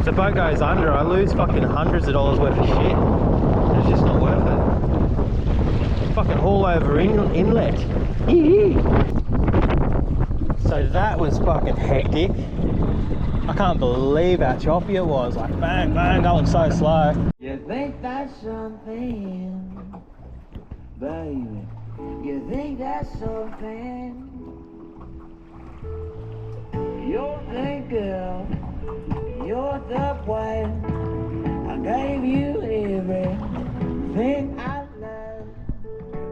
the boat goes under, I lose fucking hundreds of dollars worth of shit. It's just not worth it. Fucking haul over inlet. So that was fucking hectic. I can't believe how choppy it was. Like bang, bang, going so slow. You think that's something, baby? You think that's something? You're the girl, you're the one. I gave you everything I love.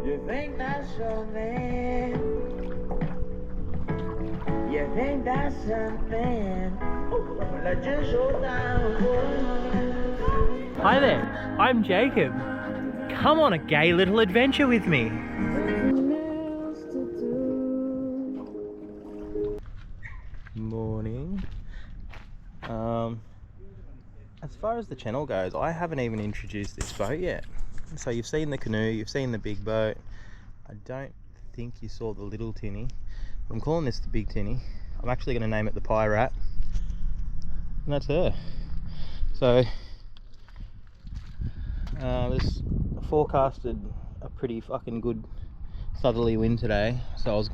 You think that's something? You think that's something? Well, I just hold down. Hi there, I'm Jacob. Come on a gay little adventure with me. Morning. As far as the channel goes, I haven't even introduced this boat yet. So you've seen the canoe, you've seen the big boat. I don't think you saw the little tinny. I'm calling this the big tinny. I'm actually going to name it the Pirate. And that's her. So there's forecasted a pretty fucking good southerly wind today. So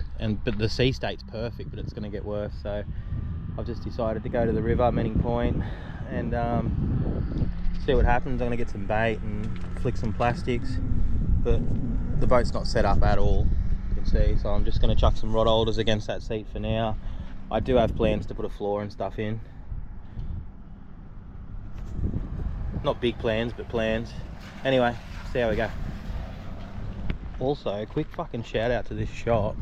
but the sea state's perfect, but it's going to get worse. So I've just decided to go to the river, Meeting Point, and see what happens. I'm going to get some bait and flick some plastics, but the boat's not set up at all, you can see. So I'm just going to chuck some rod holders against that seat for now. I do have plans to put a floor and stuff in. Not big plans, but plans. Anyway, see how we go. Also, a quick fucking shout out to this shop.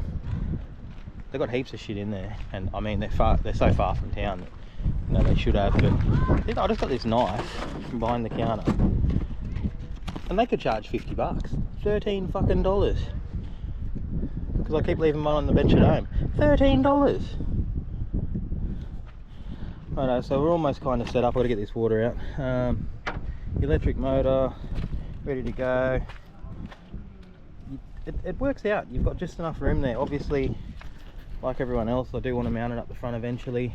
They've got heaps of shit in there, and I mean they're so far from town that, you know, they should have. But I just got this knife from behind the counter, and they could charge $50, $13 fucking dollars, because I keep leaving mine on the bench at home. $13. Righto, so we're almost kind of set up. I've got to get this water out. Electric motor, ready to go. It works out. You've got just enough room there. Obviously, like everyone else, I do want to mount it up the front eventually.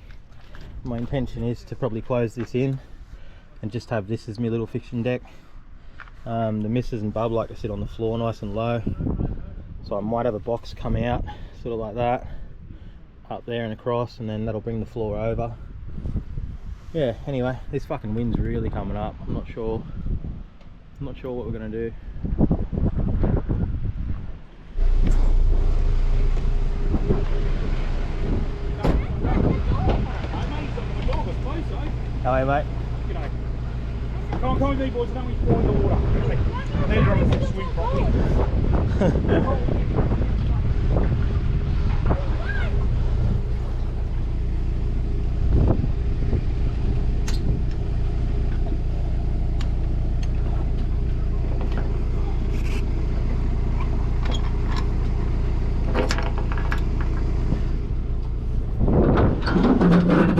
My intention is to probably close this in and just have this as my little fishing deck. The missus and bub like to sit on the floor nice and low, so I might have a box come out sort of like that, up there and across, and then that'll bring the floor over. Yeah, anyway, this fucking wind's really coming up. I'm not sure what we're gonna do. How are you, mate? G'day. Come on with me, boys. I don't want you to fall in the water. I need to run a swim properly.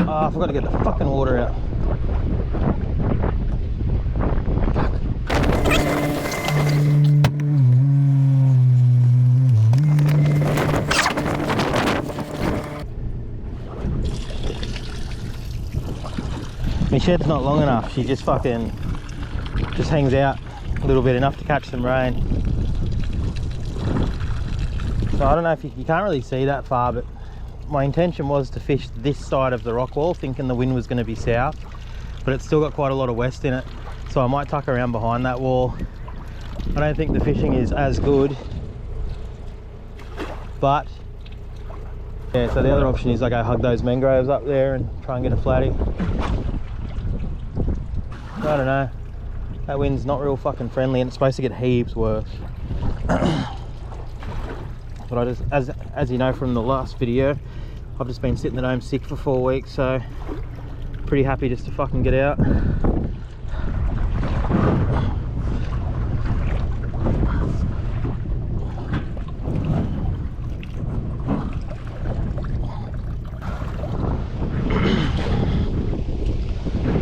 Oh, I forgot to get the fucking water out. My shed's not long enough. She just hangs out a little bit, enough to catch some rain. So I don't know if you can't really see that far, but my intention was to fish this side of the rock wall, thinking the wind was going to be south, but it's still got quite a lot of west in it, so I might tuck around behind that wall. I don't think the fishing is as good, but yeah, so the other option is I go hug those mangroves up there and try and get a flatty. I don't know, that wind's not real fucking friendly, and it's supposed to get heaps worse. But I just, as you know from the last video, I've just been sitting at home sick for 4 weeks, so pretty happy just to fucking get out.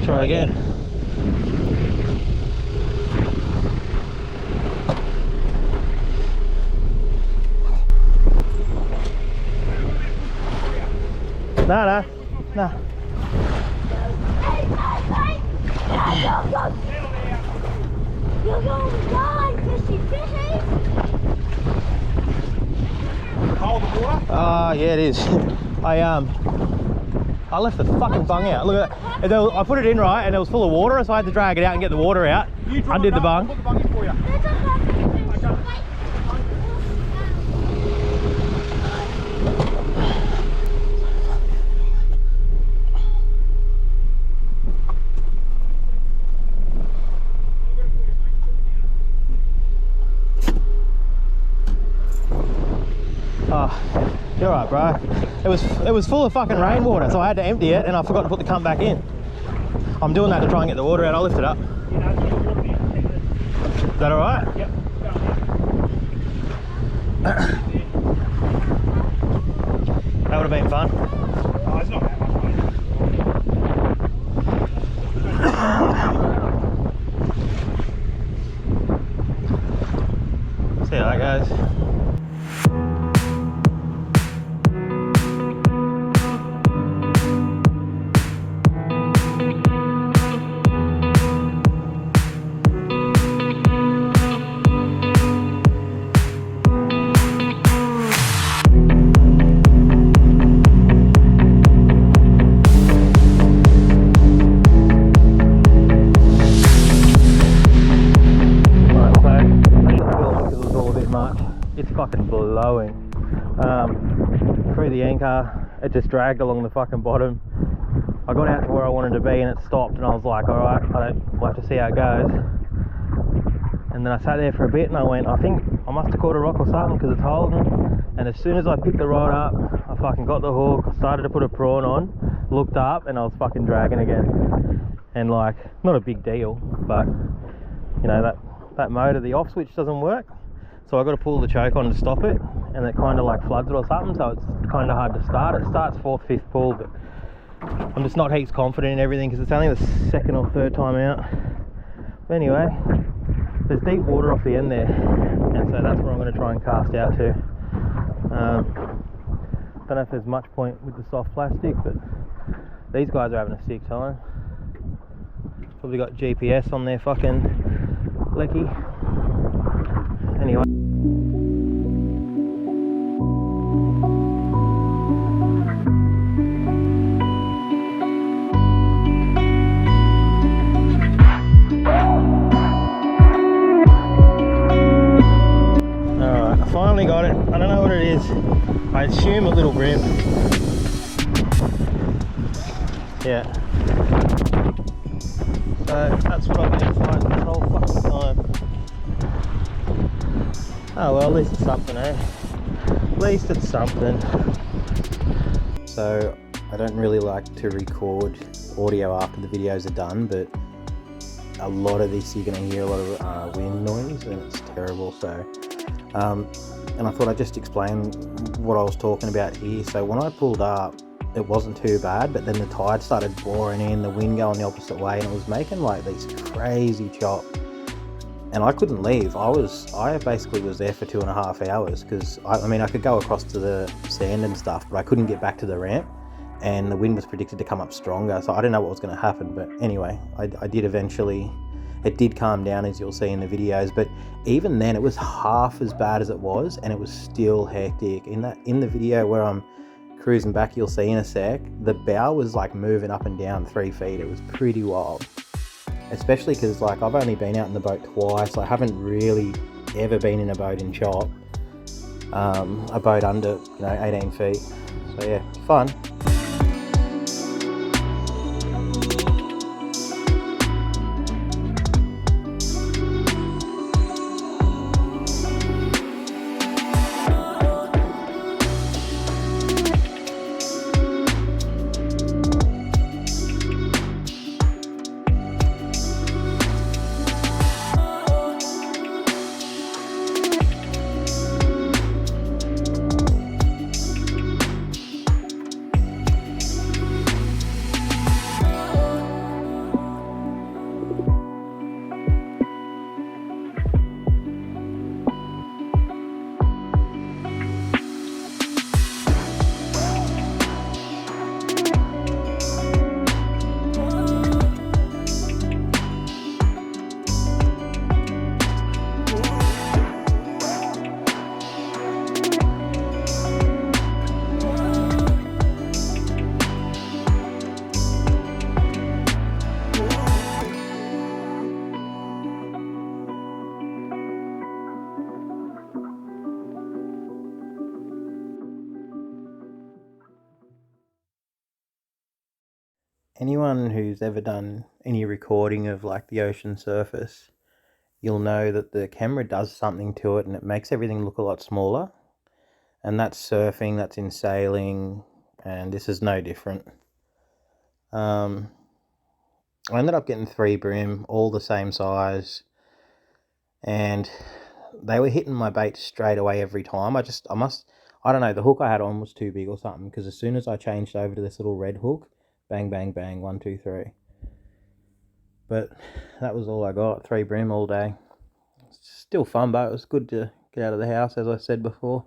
Try again. No. yeah, it is. I left the fucking bung out. Look at that. I put it in right, and it was full of water, so I had to drag it out and get the water out. Undid the bung. I'll put the bung in for you. Oh, you're right, bro. It was full of fucking rainwater, so I had to empty it, and I forgot to put the cup back in. I'm doing that to try and get the water out. I'll lift it up. Is that all right? Yep. That would have been fun. Oh, it's not that much fun. See how that goes. It's fucking blowing through the anchor. It just dragged along the fucking bottom. I got out to where I wanted to be and it stopped, and I was like, alright, we'll have to see how it goes. And then I sat there for a bit and I went, I think I must have caught a rock or something because it's holding. And as soon as I picked the rod up, I fucking got the hook, started to put a prawn on, looked up, and I was fucking dragging again. And like, not a big deal, but you know, that motor, the off switch doesn't work. So I got to pull the choke on to stop it, and it kind of like floods it or something, so it's kind of hard to start. It starts 4th, 5th pull, but I'm just not heaps confident in everything because it's only the 2nd or 3rd time out. But anyway, there's deep water off the end there, and so that's where I'm going to try and cast out to. Don't know if there's much point with the soft plastic, but these guys are having a sick time. Probably got GPS on their fucking lecky. Anyway. Alright, I finally got it. I don't know what it is. I assume a little brim. Yeah. So that's what I've been fighting this whole fucking time. Oh well, at least it's something, eh? At least it's something. So, I don't really like to record audio after the videos are done, but a lot of this you're going to hear a lot of wind noise, and it's terrible. So, and I thought I'd just explain what I was talking about here. So when I pulled up, it wasn't too bad, but then the tide started boring in, the wind going the opposite way, and it was making like these crazy chops. And I couldn't leave. I basically was there for 2.5 hours because I mean I could go across to the sand and stuff, but I couldn't get back to the ramp, and the wind was predicted to come up stronger, so I didn't know what was going to happen. But anyway, I did eventually. It did calm down, as you'll see in the videos, but even then it was half as bad as it was, and it was still hectic. In the video where I'm cruising back, you'll see in a sec, the bow was like moving up and down 3 feet. It was pretty wild. Especially because like I've only been out in the boat twice. I haven't really ever been in a boat in chop. A boat under 18 feet. So yeah, fun. anyone who's ever done any recording of like the ocean surface, you'll know that the camera does something to it and it makes everything look a lot smaller. And that's surfing, that's in sailing, and this is no different. I ended up getting 3 brim, all the same size, and they were hitting my bait straight away every time. I don't know, the hook I had on was too big or something, because as soon as I changed over to this little red hook, bang, bang, bang, 1, 2, 3. But that was all I got, 3 brim all day. Still fun, but it was good to get out of the house, as I said before.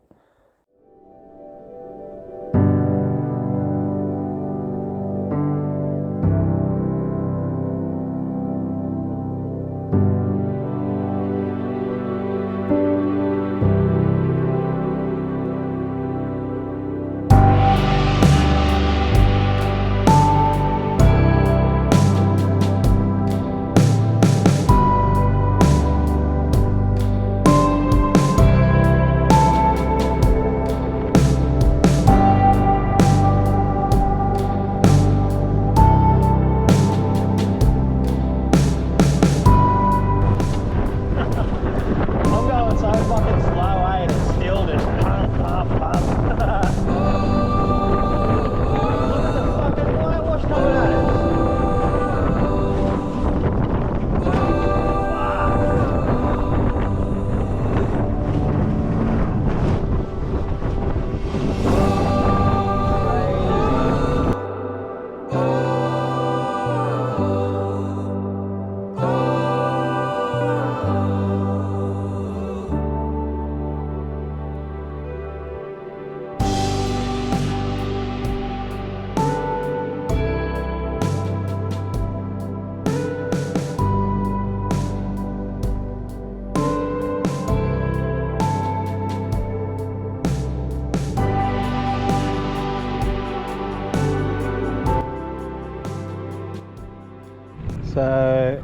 So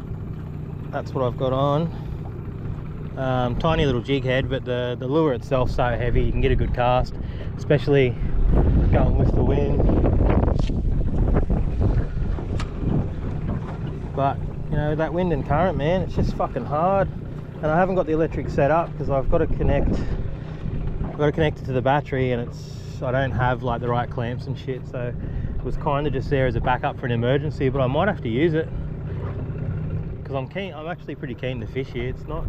that's what I've got on. Tiny little jig head, but the lure itself so heavy you can get a good cast, especially going with the wind. But you know, that wind and current, man, it's just fucking hard. And I haven't got the electric set up because I've got to connect it to the battery, and I don't have like the right clamps and shit, so it was kind of just there as a backup for an emergency. But I might have to use it, because I'm actually pretty keen to fish here. It's not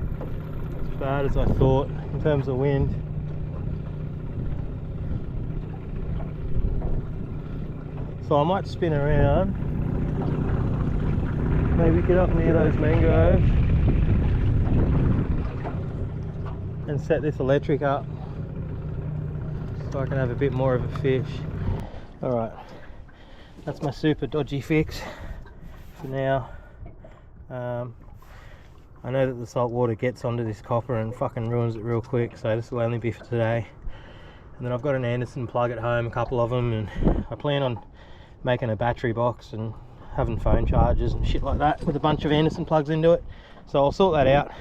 as bad as I thought in terms of wind. So I might spin around, maybe get up near those mangroves and set this electric up so I can have a bit more of a fish. Alright, that's my super dodgy fix for now. I know that the salt water gets onto this copper and fucking ruins it real quick, so this will only be for today. And then I've got an Anderson plug at home, a couple of them, and I plan on making a battery box and having phone chargers and shit like that with a bunch of Anderson plugs into it. So I'll sort that out.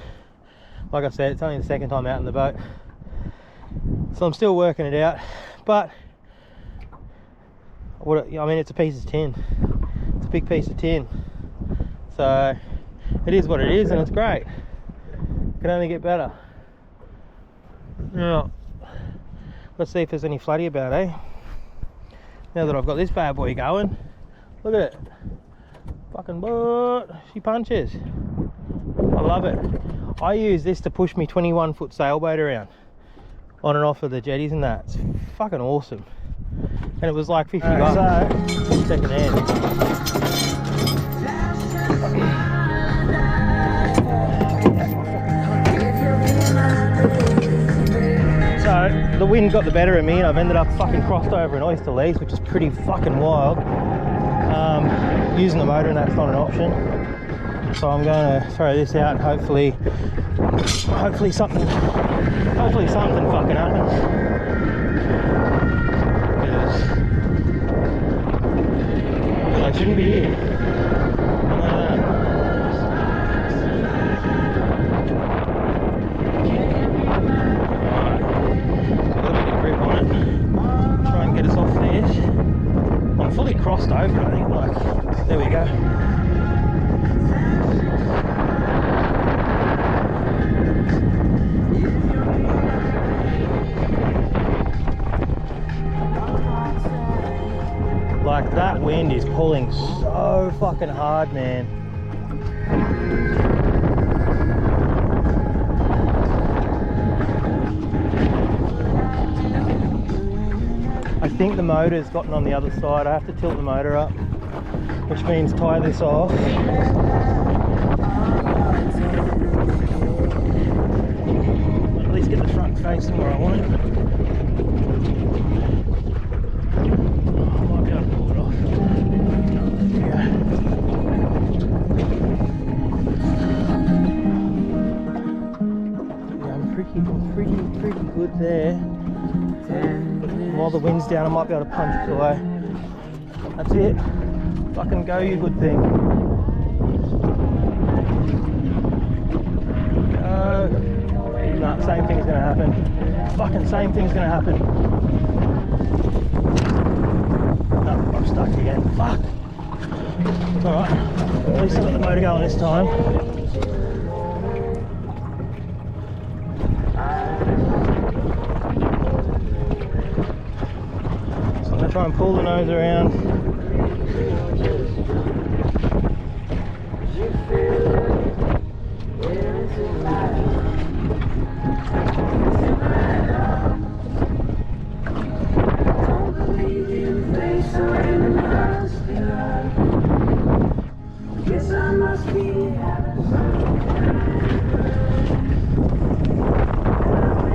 Like I said, it's only the second time out in the boat, so I'm still working it out. But I mean, it's a piece of tin. It's a big piece of tin. So it is what it is, and it's great. It can only get better. Now, let's see if there's any flooding about, eh? Now that I've got this bad boy going, look at it. Fucking boat, she punches. I love it. I use this to push me 21-foot sailboat around on and off of the jetties and that. It's fucking awesome. And it was like 50 bucks second hand. So the wind got the better of me, and I've ended up fucking crossed over an oyster lease, which is pretty fucking wild. Using the motor and that's not an option. So I'm going to throw this out and hopefully something fucking happens. Because I shouldn't be here. Crossed over, I think. Like, there we Like, that wind is pulling so fucking hard, man. I think the motor's gotten on the other side. I have to tilt the motor up, which means tie this off. At least get the front facing where I want it. I might be able to pull it off. Yeah. Yeah, I'm pretty good there. While the wind's down, I might be able to punch it away. That's it. Fucking go, you good thing. Go. Nah, same thing's gonna happen. Fucking same thing's gonna happen. No, I'm stuck again. Fuck. Alright. At least I got the motor going this time. Try and pull the nose around.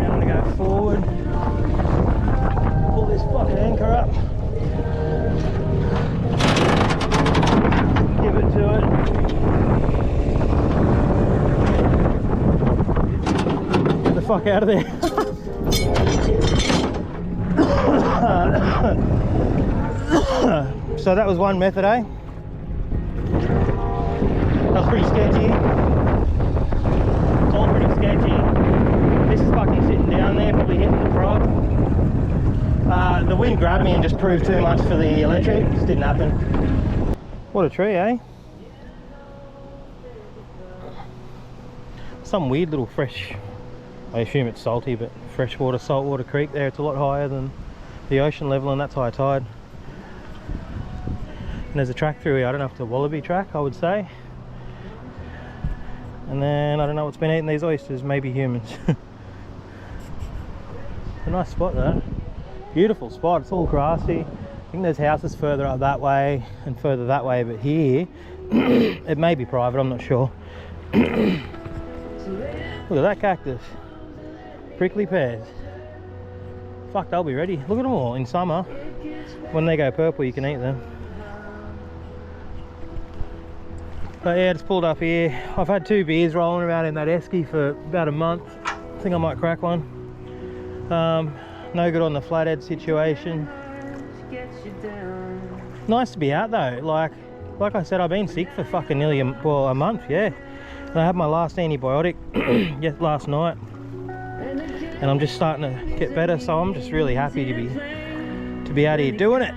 I'm gonna go forward. Pull this fucking anchor up. Give it to it. Get the fuck out of there. So that was one method, eh? That was pretty sketchy. It's all pretty sketchy. This is fucking sitting down there, probably hitting the frog. The wind grabbed me and just proved too much for the electric. Just didn't happen. What a tree, eh? Some weird little fresh, I assume it's salty, but freshwater, saltwater creek there. It's a lot higher than the ocean level, and that's high tide. And there's a track through here. I don't know if it's a wallaby track, I would say. And then I don't know what's been eating these oysters, maybe humans. A nice spot though. Beautiful spot. It's all grassy. I think there's houses further up that way and further that way, but here it may be private, I'm not sure. Look at that cactus. Prickly pears. Fuck, they'll be ready. Look at them all in summer. When they go purple, you can eat them. But yeah, just pulled up here. I've had 2 beers rolling around in that esky for about a month. I think I might crack one. No good on the flathead situation. Nice to be out though. Like I said, I've been sick for fucking nearly a month, yeah. And I had my last antibiotic last night, and I'm just starting to get better. So I'm just really happy to be out here doing it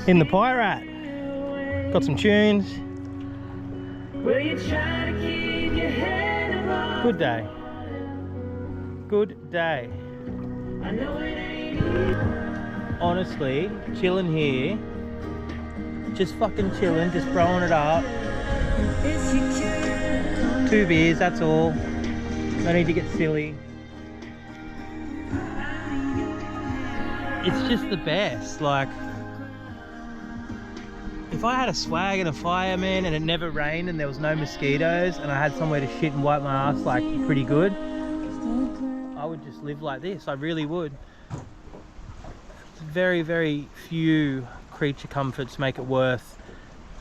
in the Pirate. Got some tunes. Good day. Good day. Honestly, chilling here. Just fucking chilling, just throwing it up. 2 beers, that's all. No need to get silly. It's just the best. Like, if I had a swag and a fire, man, and it never rained and there was no mosquitoes and I had somewhere to shit and wipe my ass like pretty good, I would just live like this. I really would. Very, very few creature comforts make it worth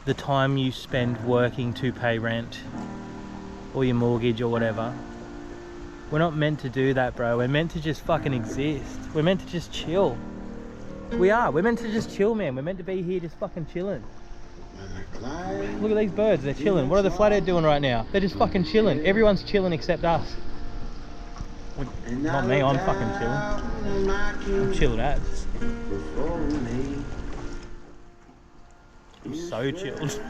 the time you spend working to pay rent or your mortgage or whatever. We're not meant to do that, bro. We're meant to just fucking exist. We're meant to just chill. We are. We're meant to just chill, man. We're meant to be here just fucking chilling. Look at these birds. They're chilling. What are the flathead doing right now? They're just fucking chilling. Everyone's chilling except us. Not me. I'm fucking chilling. I'm chilled out. I'm so chilled.